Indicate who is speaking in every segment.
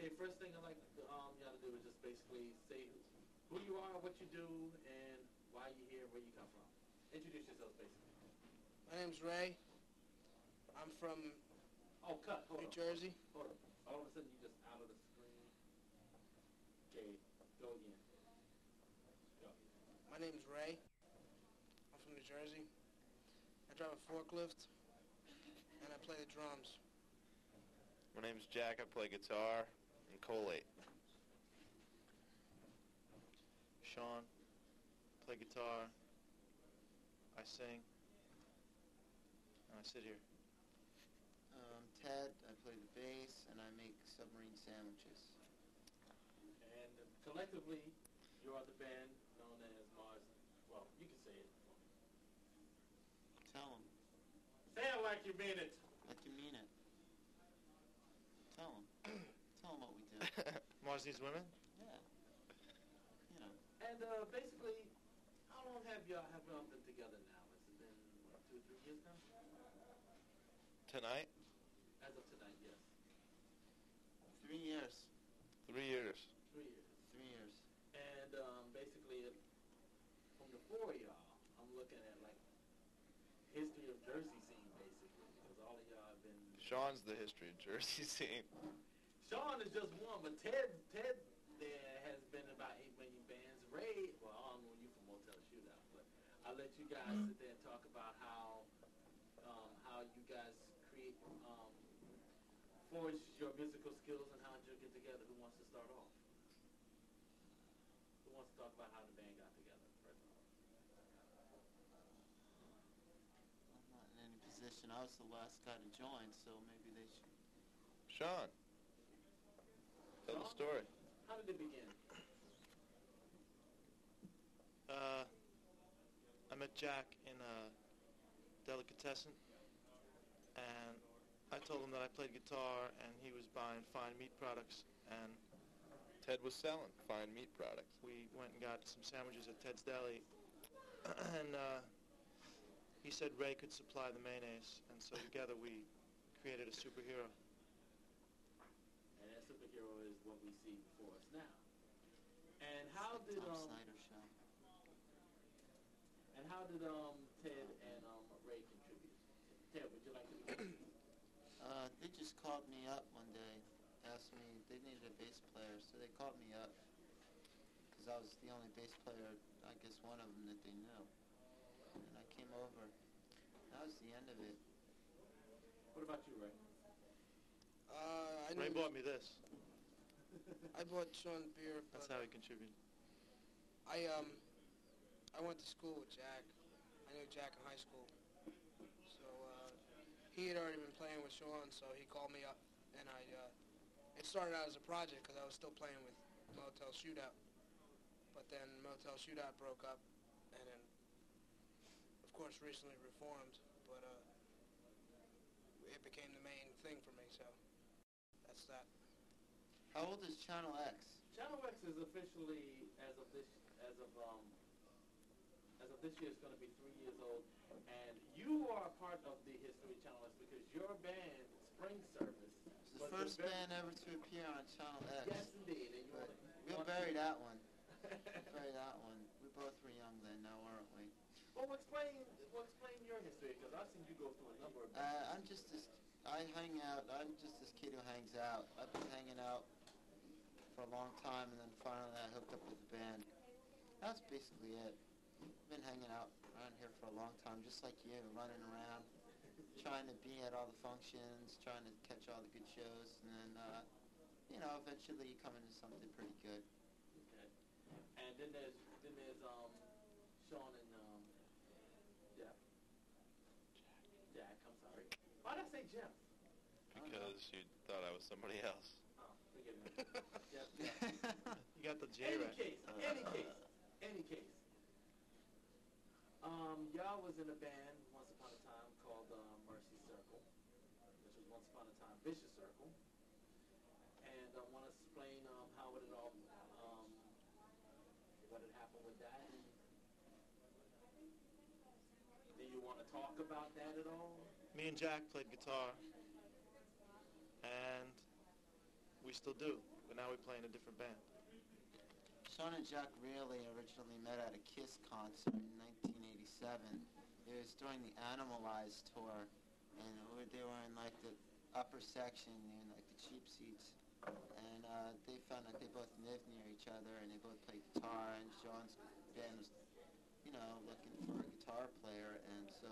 Speaker 1: Okay, first thing I'd like y'all to do is just basically say who you are, what you do, and why you're here, where you come from. Introduce yourselves, basically.
Speaker 2: My name's Ray. I'm from
Speaker 1: Oh, cut. Hold
Speaker 2: New
Speaker 1: on.
Speaker 2: Jersey.
Speaker 1: Hold on. All of a sudden, you just out of the screen. Okay, go again. Go.
Speaker 2: My name's Ray. I'm from New Jersey. I drive a forklift, and I play the drums.
Speaker 3: My name's Jack. I play guitar and collate.
Speaker 4: Sean, play guitar, I sing, and I sit here.
Speaker 5: Ted, I play the bass, and I make submarine sandwiches.
Speaker 1: And collectively, you are the band known as Mars. Well, you can say it.
Speaker 5: Tell them.
Speaker 1: Say it like you mean it.
Speaker 5: Like you mean it. Tell them. Tell them what we do.
Speaker 4: Mars Needs Women?
Speaker 5: Yeah. You know.
Speaker 1: And basically, how long have y'all been together now? Has it been, what, 2 or 3 years now?
Speaker 3: Tonight?
Speaker 1: As of tonight, yes.
Speaker 5: 3 years.
Speaker 3: 3 years.
Speaker 1: 3 years.
Speaker 5: 3 years.
Speaker 1: And basically, from the four of y'all, I'm looking at like history of Jersey scene, basically, because all of y'all have been.
Speaker 3: Sean's the history of Jersey scene.
Speaker 1: Sean is just one, but Ted there has been about 8 million bands. Ray, well, I don't know you from Motel Shootout, but I'll let you guys sit there and talk about how you guys create, forge your musical skills and how you get together. Who wants to start off? Who wants to talk about how the band got together, first of all?
Speaker 5: I'm not in any position. I was the last guy to join, so maybe they should.
Speaker 3: Sean, tell the story.
Speaker 1: How did it begin?
Speaker 4: I met Jack in a delicatessen, and I told him that I played guitar, and he was buying fine meat products, and
Speaker 3: Ted was selling fine meat products.
Speaker 4: we went and got some sandwiches at Ted's Deli, and he said Ray could supply the mayonnaise, and so together we created a superhero.
Speaker 1: And that superhero is what we see before us now. And how did
Speaker 5: Tom Snyder show.
Speaker 1: and how did Ted and Ray contribute? Ted, would you like to begin?
Speaker 5: They just called me up one day, asked me, they needed a bass player, so they called me up because I was the only bass player, I guess one of them that they knew. And I came over. That was the end of it.
Speaker 1: What about you, Ray?
Speaker 4: Ray bought me this.
Speaker 2: I bought Sean beer,
Speaker 4: That's
Speaker 2: but
Speaker 4: how he contributed.
Speaker 2: I went to school with Jack. I knew Jack in high school. So he had already been playing with Sean, so he called me up, and it started out as a project because I was still playing with Motel Shootout. But then Motel Shootout broke up, and then, of course, recently reformed, but it became the main thing for me, so that's that.
Speaker 5: How old is Channel X?
Speaker 1: Channel X is officially, as of this year, it's going to be 3 years old, and you are a part of the history of Channel X because your band, Spring Service,
Speaker 5: It's the
Speaker 1: was
Speaker 5: first band ever to appear on Channel X.
Speaker 1: Yes, indeed. And
Speaker 5: But we'll bury that one. Bury that one. We both were young then, now weren't we?
Speaker 1: Well, explain your history because I've seen you go through a number of bands.
Speaker 5: I'm just this kid who hangs out. I've been hanging out for a long time, and then finally I hooked up with the band. That's basically it. I've been hanging out around here for a long time, just like you, running around, trying to be at all the functions, trying to catch all the good shows, and then, eventually you come into something pretty good.
Speaker 1: Okay. And then there's Sean and Jeff. Jack, I'm sorry. Why did I say Jeff?
Speaker 3: Because you thought I was somebody else.
Speaker 1: Oh, forgive me. Jeff.
Speaker 4: You got the J right.
Speaker 1: Any case. Y'all was in a band once upon a time called Mercy Circle, which was once upon a time Vicious Circle. And I want to explain how it all, what had happened with that. Do you want to talk about that at all?
Speaker 4: Me and Jack played guitar, and we still do, but now we play in a different band.
Speaker 5: Sean and Jack really originally met at a KISS concert in 1987. It was during the Animalized tour, and they were in like the upper section, in like the cheap seats. And they found out they both lived near each other, and they both played guitar. And Sean's band was, looking for a guitar player, and so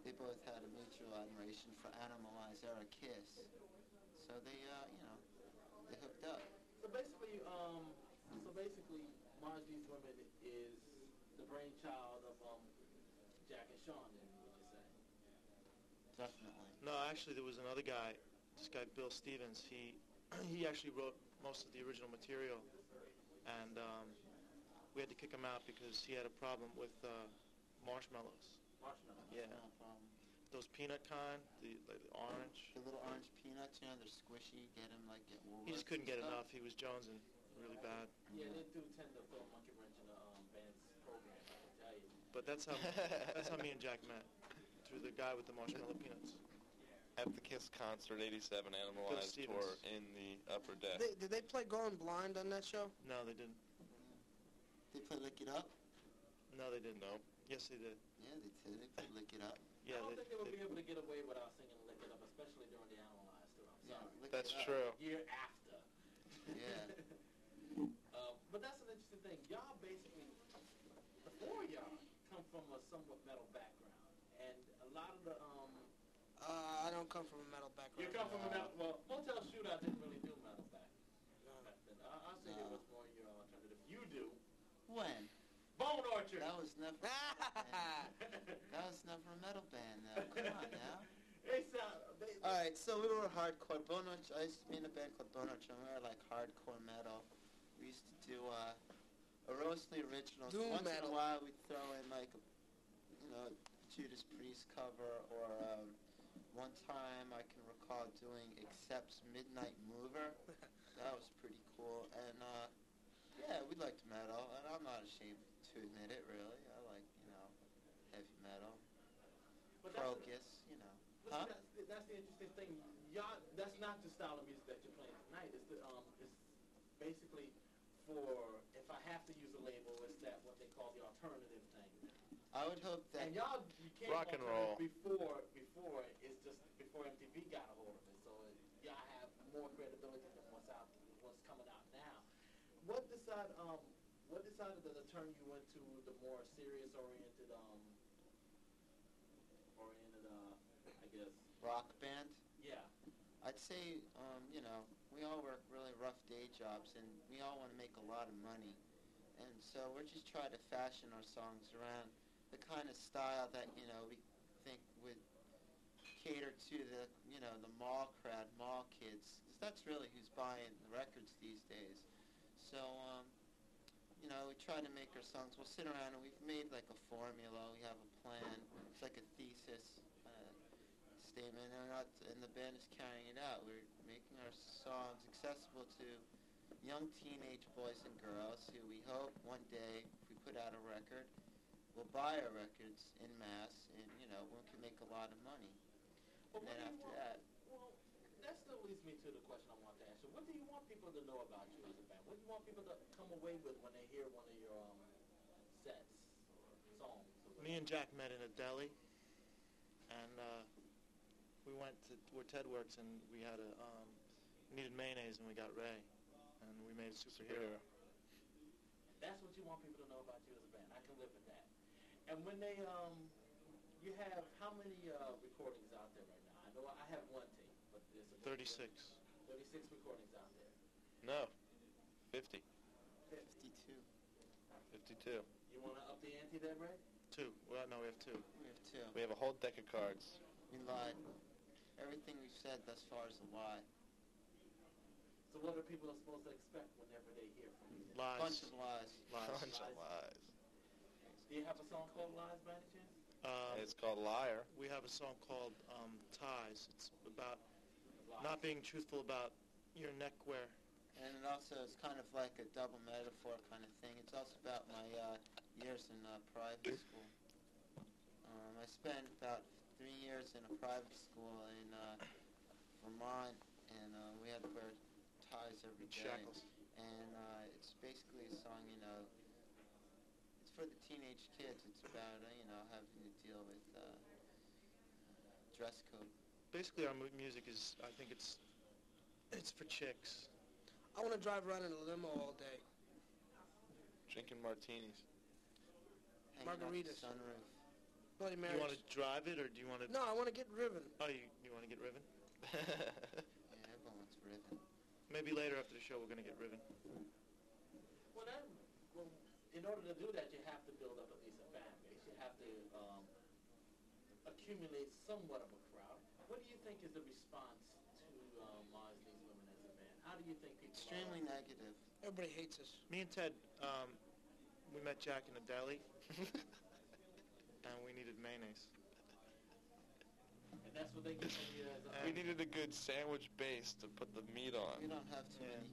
Speaker 5: they both had a mutual admiration for Animalized era KISS. So they hooked up.
Speaker 1: So basically, Margie's Women is the brainchild of Jack and Sean, then, would you say?
Speaker 5: Definitely.
Speaker 4: No, actually, there was another guy, this guy Bill Stevens. He actually wrote most of the original material, and we had to kick him out because he had a problem with marshmallows.
Speaker 1: Marshmallow.
Speaker 4: Yeah,
Speaker 5: No problem.
Speaker 4: those peanut kind, the orange.
Speaker 5: The little orange peanuts, they're squishy. Get them like at Woolworths.
Speaker 4: He just couldn't get
Speaker 5: and stuff.
Speaker 4: enough. He was jonesing really bad.
Speaker 1: Yeah, they do tend to throw a monkey wrench in the band's program, I can tell you.
Speaker 4: But that's how me and Jack met, through the guy with the marshmallow peanuts.
Speaker 3: At the KISS concert, 87 Animalized
Speaker 4: Stevens.
Speaker 3: tour in the upper deck.
Speaker 2: Did they play Going Blind on that show?
Speaker 4: No, they didn't.
Speaker 5: They play Lick It Up.
Speaker 4: No, they didn't.
Speaker 3: No.
Speaker 4: Yes, they did.
Speaker 5: Yeah, they did. They play Lick It Up.
Speaker 4: Yeah,
Speaker 1: I don't think they would be able to get away without singing Lick It Up, especially during the Animalized tour. I'm
Speaker 5: Yeah,
Speaker 1: sorry.
Speaker 5: Lick
Speaker 3: That's
Speaker 5: It Up.
Speaker 3: true.
Speaker 1: Year after.
Speaker 5: Yeah.
Speaker 1: But that's an interesting thing. Y'all basically, the four of y'all come from a somewhat metal background, and a lot of the
Speaker 2: I don't come from a metal background.
Speaker 1: you come from a metal. Well, Motel Shootout didn't really do metal back
Speaker 2: No.
Speaker 1: then. I'll say it was more your alternative. You do.
Speaker 5: When?
Speaker 1: Bone Orchard.
Speaker 5: That was never. That was never a metal band, though. Come on now.
Speaker 1: They sound.
Speaker 5: All right, so we were hardcore. Bone Orchard. I used to be in a band called Bone Orchard, and we were like hardcore metal. We used to do Roastly Originals.
Speaker 2: Doom
Speaker 5: Once
Speaker 2: metal.
Speaker 5: in a while, we'd throw in like a, Judas Priest cover, or one time I can recall doing Accept's Midnight Mover. That was pretty cool, and yeah, we liked metal, and I'm not ashamed to admit it. Really, I like heavy metal,
Speaker 1: But that's
Speaker 5: Crocus,
Speaker 1: Listen, that's the interesting thing. Y'all, that's not the style of music that you're playing tonight. It's basically for, if I have to use a label, it's that what they call the alternative thing.
Speaker 5: I would hope that.
Speaker 1: And y'all became
Speaker 3: Rock and roll.
Speaker 1: before it's just before MTV got a hold of it. So y'all have more credibility than what's coming out now. What decided to turn you into the more serious oriented I guess.
Speaker 5: Rock band.
Speaker 1: Yeah.
Speaker 5: I'd say, we all work really rough day jobs, and we all want to make a lot of money. And so we're just trying to fashion our songs around the kind of style that, we think would cater to the, the mall crowd, mall kids. 'Cause that's really who's buying the records these days. So, we try to make our songs. We'll sit around and we've made like a formula. We have a plan. It's like a thesis statement, and the band is carrying it out. We're making our songs accessible to young teenage boys and girls who we hope one day, if we put out a record, will buy our records in mass, and we can make a lot of money.
Speaker 1: But
Speaker 5: And then after that,
Speaker 1: well, that still leads me to the question I want to ask you. What do you want people to know about you as a band? What do you want people to come away with when they hear one of your sets or songs? Or
Speaker 4: Me and Jack met in a deli, and we went to where Ted works, and we had we needed mayonnaise, and we got Ray, and we made a superhero.
Speaker 1: That's what you want people to know about you as a band. I can live with that. And when they you have how many recordings out there right now? I know I have one tape, but there's
Speaker 4: 36.
Speaker 1: 36 recordings out there.
Speaker 3: No. 50.
Speaker 5: 52.
Speaker 3: 52.
Speaker 1: You want to up the ante there, Ray?
Speaker 4: 2. Well, no, we have 2.
Speaker 5: We have two.
Speaker 3: We have a whole deck of cards.
Speaker 5: We lied. Everything we've said thus far is a lie.
Speaker 1: So what are people supposed to expect whenever they hear from you?
Speaker 4: Lies.
Speaker 5: Bunch of lies.
Speaker 4: Lies.
Speaker 3: Bunch of lies.
Speaker 1: Do you have a song called Lies by any chance?
Speaker 3: It's called Liar.
Speaker 4: We have a song called Ties. It's about
Speaker 1: Lies.
Speaker 4: not being truthful about your neckwear.
Speaker 5: And it also is kind of like a double metaphor kind of thing. It's also about my years in private school. I spent about 3 years in a private school in Vermont, and we had to wear ties every day.
Speaker 4: Shackles.
Speaker 5: And it's basically a song, you know, it's for the teenage kids. It's about, you know, having to deal with dress code.
Speaker 4: Basically, our music is, I think it's for chicks.
Speaker 2: I want to drive around in a limo all day.
Speaker 3: Drinking martinis.
Speaker 5: Hanging out the
Speaker 2: Margaritas.
Speaker 5: sunroof.
Speaker 2: Bloody
Speaker 4: Do
Speaker 2: Marys.
Speaker 4: you want to drive it, or do you want to...
Speaker 2: No, I want to get driven.
Speaker 4: Oh, you want to get riven?
Speaker 5: Yeah, everyone wants ribbon.
Speaker 4: Maybe later after the show we're going to get riven.
Speaker 1: Well, in order to do that, you have to build up at least a fan base. You have to accumulate somewhat of a crowd. What do you think is the response to Mars Needs Women as a band? How do you think people
Speaker 5: Extremely negative.
Speaker 2: Everybody hates us.
Speaker 4: Me and Ted, we met Jack in a deli, and we needed mayonnaise.
Speaker 1: And that's what they get from you as a
Speaker 3: We needed a good sandwich base to put the meat on.
Speaker 5: We don't have too
Speaker 4: Yeah.
Speaker 5: many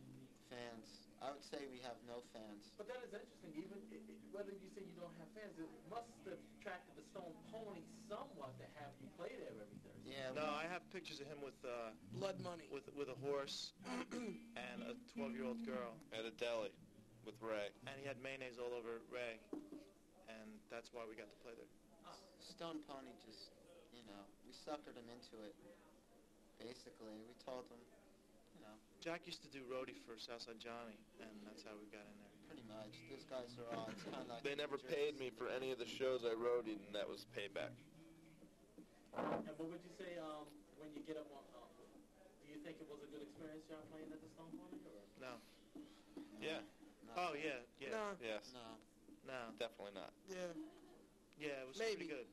Speaker 5: fans. I would say we have no fans.
Speaker 1: But that is interesting. Even whether you say you don't have fans, it must have attracted the Stone Pony somewhat to have you play there every Thursday.
Speaker 5: Yeah.
Speaker 4: No, I have pictures of him with
Speaker 2: Blood money.
Speaker 4: with a horse and a 12-year-old girl,
Speaker 3: At a deli with Ray.
Speaker 4: and he had mayonnaise all over Ray, and that's why we got to play there.
Speaker 5: Stone Pony just, you know, we suckered him into it. Basically, we told him, you know,
Speaker 4: Jack used to do roadie for Southside Johnny, and that's how we got in there.
Speaker 5: pretty much. Those guys are all, it's kind of like...
Speaker 3: They never
Speaker 5: New
Speaker 3: paid
Speaker 5: Jersey.
Speaker 3: me for any of the shows I roadied, and that was payback.
Speaker 1: And what would you say when you get up on? Do you think it was a good experience y'all playing at the Stone Pony? Or?
Speaker 4: No.
Speaker 3: Yeah.
Speaker 5: No.
Speaker 4: Oh, yeah, yeah.
Speaker 2: No.
Speaker 3: Yes.
Speaker 5: No.
Speaker 4: No.
Speaker 3: Definitely not.
Speaker 2: Yeah.
Speaker 4: Yeah, it was
Speaker 2: Maybe.
Speaker 4: pretty good.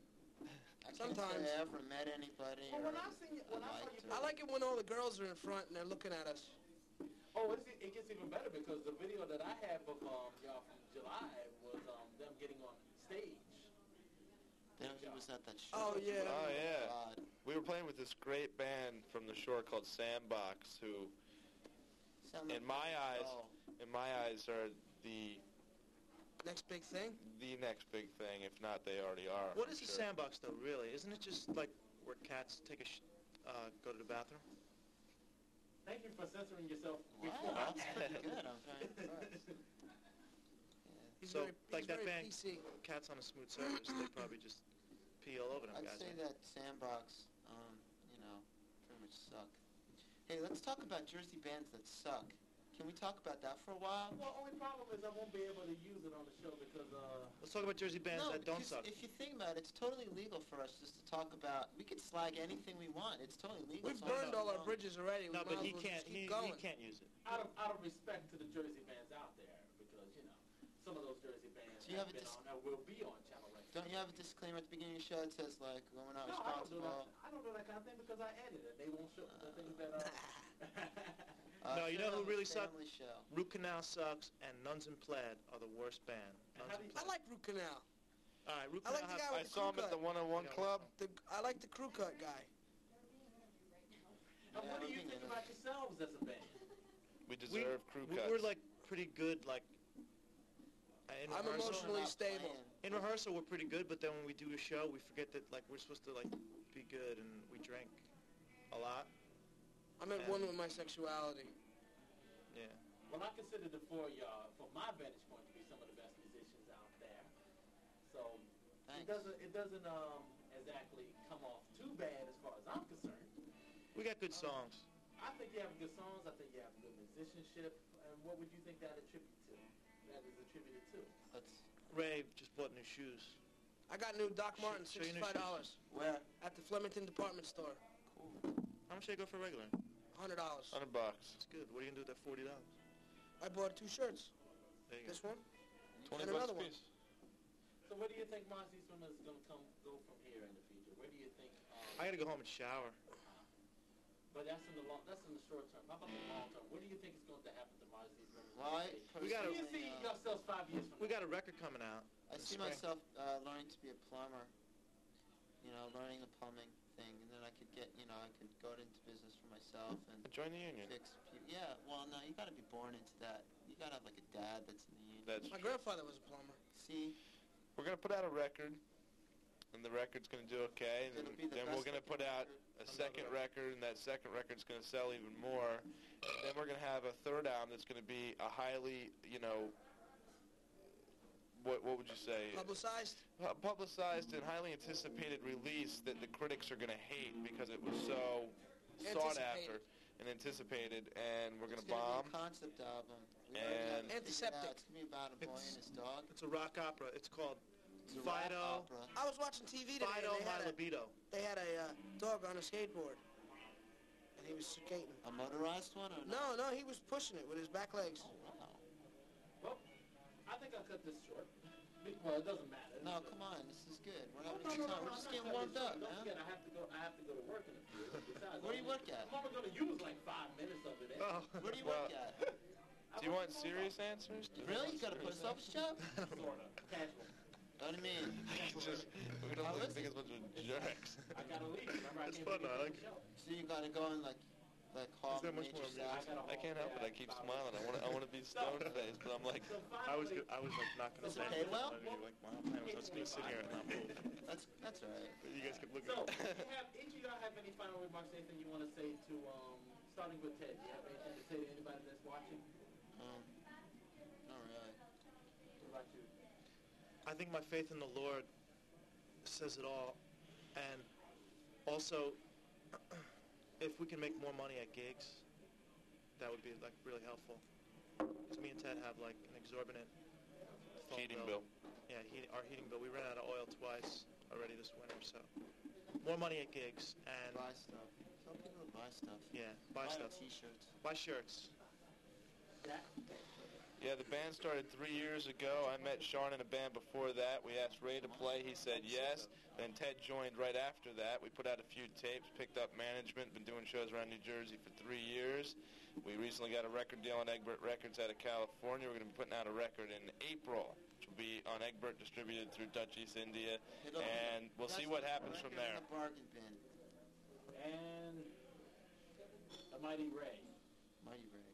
Speaker 5: I can't
Speaker 2: Sometimes.
Speaker 5: say I ever met anybody.
Speaker 1: Well,
Speaker 5: or
Speaker 1: when I saw you
Speaker 5: liked
Speaker 2: I
Speaker 5: her.
Speaker 2: like it when all the girls are in front and they're looking at us.
Speaker 1: Oh, it gets even better because the video that I have of y'all from July was them getting on stage.
Speaker 5: Then he was at that show.
Speaker 2: Oh, yeah.
Speaker 3: Oh, yeah.
Speaker 5: God.
Speaker 3: We were playing with this great band from the shore called Sandbox, who,
Speaker 5: Sound like
Speaker 3: in my eyes,
Speaker 5: oh,
Speaker 3: are the
Speaker 2: Next big thing?
Speaker 3: next big thing. If not, they already are.
Speaker 4: What
Speaker 3: I'm
Speaker 4: is a
Speaker 3: sure.
Speaker 4: sandbox, though, really? Isn't it just like where cats take a go to the bathroom?
Speaker 1: Thank you for censoring yourself
Speaker 5: wow,
Speaker 1: before.
Speaker 5: that's pretty good. I'm very impressed. Yeah.
Speaker 2: He's
Speaker 4: So,
Speaker 2: very,
Speaker 4: like
Speaker 2: he's
Speaker 4: that
Speaker 2: very
Speaker 4: band,
Speaker 2: PC.
Speaker 4: Cats on a Smooth Surface, they probably just pee all over them
Speaker 5: I'd
Speaker 4: guys.
Speaker 5: say
Speaker 4: right?
Speaker 5: that Sandbox, you know, pretty much suck. Hey, let's talk about Jersey bands that suck. Can we talk about that for a while?
Speaker 1: Well, only problem is I won't be able to use it on the show because
Speaker 4: Let's talk about Jersey bands
Speaker 5: no,
Speaker 4: that don't
Speaker 5: because
Speaker 4: suck.
Speaker 5: if you think about it, it's totally legal for us just to talk about. We could slag anything we want. It's totally legal.
Speaker 2: We've
Speaker 5: As long as
Speaker 2: burned
Speaker 5: it's
Speaker 2: all our
Speaker 5: wrong.
Speaker 2: bridges already.
Speaker 4: No,
Speaker 2: We
Speaker 4: but
Speaker 2: might
Speaker 4: he
Speaker 2: as well
Speaker 4: can't.
Speaker 2: just keep
Speaker 4: He
Speaker 2: going.
Speaker 4: can't use it.
Speaker 1: out of respect to the Jersey bands out there because some of those Jersey bands
Speaker 5: Do you have a
Speaker 1: been
Speaker 5: dis-
Speaker 1: on will be on Channel Red.
Speaker 5: Don't you have a disclaimer at the beginning of the show that says like we're not
Speaker 1: No, I don't do
Speaker 5: responsible?
Speaker 1: that. I don't do that kind of thing because I edit it. They won't show the things that
Speaker 4: No, you know who really suck?
Speaker 5: Family show.
Speaker 4: Root Canal sucks, and Nuns in Plaid are the worst band.
Speaker 1: And
Speaker 4: Nuns
Speaker 1: how do
Speaker 4: in
Speaker 1: you-
Speaker 2: I
Speaker 4: Plaid.
Speaker 2: like Root Canal.
Speaker 4: All right, Root
Speaker 2: I
Speaker 4: Canal
Speaker 2: like the
Speaker 4: have-
Speaker 2: guy
Speaker 3: I
Speaker 2: with the
Speaker 3: saw
Speaker 2: crew
Speaker 3: him at the
Speaker 2: cut.
Speaker 3: 101
Speaker 4: Yeah.
Speaker 3: Club.
Speaker 2: I like the crew cut guy.
Speaker 1: And what do
Speaker 5: Yeah,
Speaker 1: you
Speaker 5: I
Speaker 1: think
Speaker 5: think
Speaker 1: about yourselves as a band?
Speaker 3: We deserve crew cuts.
Speaker 4: We're like pretty good. Like in
Speaker 2: I'm
Speaker 4: rehearsal,
Speaker 2: emotionally
Speaker 5: Not
Speaker 2: stable.
Speaker 5: playing.
Speaker 4: in rehearsal we're pretty good, but then when we do a show, we forget that like we're supposed to like be good, and we drink a lot.
Speaker 2: I'm at one with my sexuality.
Speaker 4: Yeah.
Speaker 1: Well, I consider the four of y'all, from my vantage point, to be some of the best musicians out there. So
Speaker 5: Thanks.
Speaker 1: it doesn't exactly come off too bad as far as I'm concerned.
Speaker 4: We got good songs.
Speaker 1: I think you have good songs. I think you have good musicianship. And what would you think that attribute to? That is attributed to?
Speaker 5: Let's,
Speaker 4: Ray just bought new shoes.
Speaker 2: I got new Doc Martens,
Speaker 4: Show your new
Speaker 2: $65
Speaker 5: where?
Speaker 2: at the Flemington department store.
Speaker 4: How much they go for regular?
Speaker 2: $100.
Speaker 3: $100.
Speaker 4: That's good. What are you gonna do with that $40?
Speaker 2: I bought 2 shirts.
Speaker 4: There you
Speaker 2: This
Speaker 4: go.
Speaker 2: one.
Speaker 3: 20
Speaker 2: And
Speaker 3: bucks
Speaker 2: another
Speaker 3: a
Speaker 2: one.
Speaker 3: piece.
Speaker 1: So where do you think Monty Swimmer is going to go from here in the future? Where do you think?
Speaker 4: I gotta go home and shower.
Speaker 1: But that's in the short term. How about the long term? What do you think is going to happen to Monty Swimmer?
Speaker 5: Well, I
Speaker 4: We gotta-
Speaker 1: Where do you see
Speaker 5: personally,
Speaker 1: yourselves 5 years from now?
Speaker 4: We got a record coming out.
Speaker 5: I
Speaker 4: in
Speaker 5: see
Speaker 4: spring.
Speaker 5: myself learning to be a plumber. You know, learning the plumbing thing, and then I could get, you know, I could go into business for myself and
Speaker 3: Join the union.
Speaker 5: fix. Yeah, well, no, you got to be born into that. You got to have like a dad that's in the union.
Speaker 3: That's
Speaker 2: My grandfather was a plumber.
Speaker 5: See,
Speaker 3: We're gonna put out a record, and the record's going to do okay. And
Speaker 5: It'll be the
Speaker 3: then we're
Speaker 5: best
Speaker 3: going to put out a
Speaker 4: Another
Speaker 3: second record, and that second record's going to sell even more. And then we're going to have a third album that's going to be a highly, what would you say?
Speaker 2: Publicized?
Speaker 3: Publicized and highly anticipated release that the critics are going to hate because it was so sought after and anticipated, and we're going to bomb.
Speaker 5: It's going to be a concept album.
Speaker 3: And
Speaker 2: Antiseptic.
Speaker 5: It's going to be about a boy and his dog.
Speaker 4: It's a rock opera. It's called
Speaker 5: It's a rap
Speaker 4: Fido.
Speaker 5: opera.
Speaker 2: I was watching TV today,
Speaker 4: Fido
Speaker 2: and
Speaker 4: My Libido.
Speaker 2: they had a dog on a skateboard, and he was skating.
Speaker 5: A motorized one or
Speaker 2: No, he was pushing it with his back legs.
Speaker 5: Wow.
Speaker 1: Well, I think I'll cut this short. Well, it doesn't matter.
Speaker 5: No, come on. This is good. We're
Speaker 1: No,
Speaker 5: having a good time. We're just getting warmed up,
Speaker 1: Don't
Speaker 5: man.
Speaker 1: forget, I have to go to work in a few. Besides,
Speaker 5: Where do you work at?
Speaker 1: I'm only going to use like 5 minutes of it.
Speaker 4: Oh.
Speaker 5: Where do you
Speaker 3: Well,
Speaker 5: work at?
Speaker 3: do you want serious answers?
Speaker 5: Really? You got a post office job?
Speaker 1: Sort of. Casual.
Speaker 5: What do you mean?
Speaker 3: We don't
Speaker 5: How
Speaker 3: look
Speaker 5: is
Speaker 3: think
Speaker 5: it?
Speaker 3: as much of jerks.
Speaker 1: I got to leave. Remember, I
Speaker 4: It's
Speaker 1: came
Speaker 4: fun,
Speaker 1: to
Speaker 4: I
Speaker 1: the
Speaker 4: like it.
Speaker 1: show.
Speaker 5: So you got to go in like Hall
Speaker 4: Is there much
Speaker 5: Major
Speaker 4: more
Speaker 5: South?
Speaker 3: I can't help it. I keep smiling. I want to be stone faced, but I'm like,
Speaker 1: So
Speaker 4: I was
Speaker 1: finally,
Speaker 4: like not gonna
Speaker 5: Does
Speaker 4: say
Speaker 5: it pay
Speaker 4: anything.
Speaker 5: well?
Speaker 4: I was like, wow, man, I was gonna sit here and not move.
Speaker 5: That's all right.
Speaker 4: But you guys kept looking
Speaker 1: so
Speaker 4: at me.
Speaker 1: each of y'all have any final remarks, anything you want to say to, starting with Ted, do you have anything to say to anybody that's watching?
Speaker 5: Not really.
Speaker 1: What about you?
Speaker 4: I think my faith in the Lord says it all, and also, if we can make more money at gigs, that would be like really helpful. Because me and Ted have like an exorbitant phone
Speaker 3: heating bill.
Speaker 4: Yeah, our heating bill. We ran out of oil twice already this winter, so more money at gigs and
Speaker 5: Buy stuff. Tell people to buy stuff.
Speaker 4: yeah, buy stuff,
Speaker 5: T-shirts.
Speaker 4: buy shirts.
Speaker 1: Jack?
Speaker 3: Yeah, the band started 3 years ago. I met Sean in a band before that. We asked Ray to play. He said yes. Then Ted joined right after that. We put out a few tapes, picked up management, been doing shows around New Jersey for 3 years. We recently got a record deal on Egbert Records out of California. We're going to be putting out a record in April, which will be on Egbert, distributed through Dutch East India. And we'll see what happens from there.
Speaker 5: In the bargain bin.
Speaker 1: And the Mighty Ray.
Speaker 5: Mighty Ray.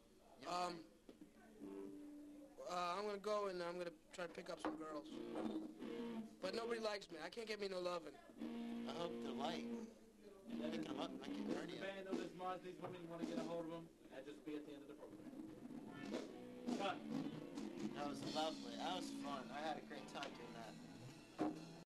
Speaker 2: I'm gonna go and I'm gonna try to pick up some girls. But nobody likes me. I can't get me no loving.
Speaker 5: I hope they're light.
Speaker 1: Let
Speaker 5: Pick them up, make it
Speaker 1: the
Speaker 5: dirty.
Speaker 1: band know there's Mars, these women, you want to get a hold of them, and just be at the end of the program. Cut.
Speaker 5: That was lovely. That was fun. I had a great time doing that.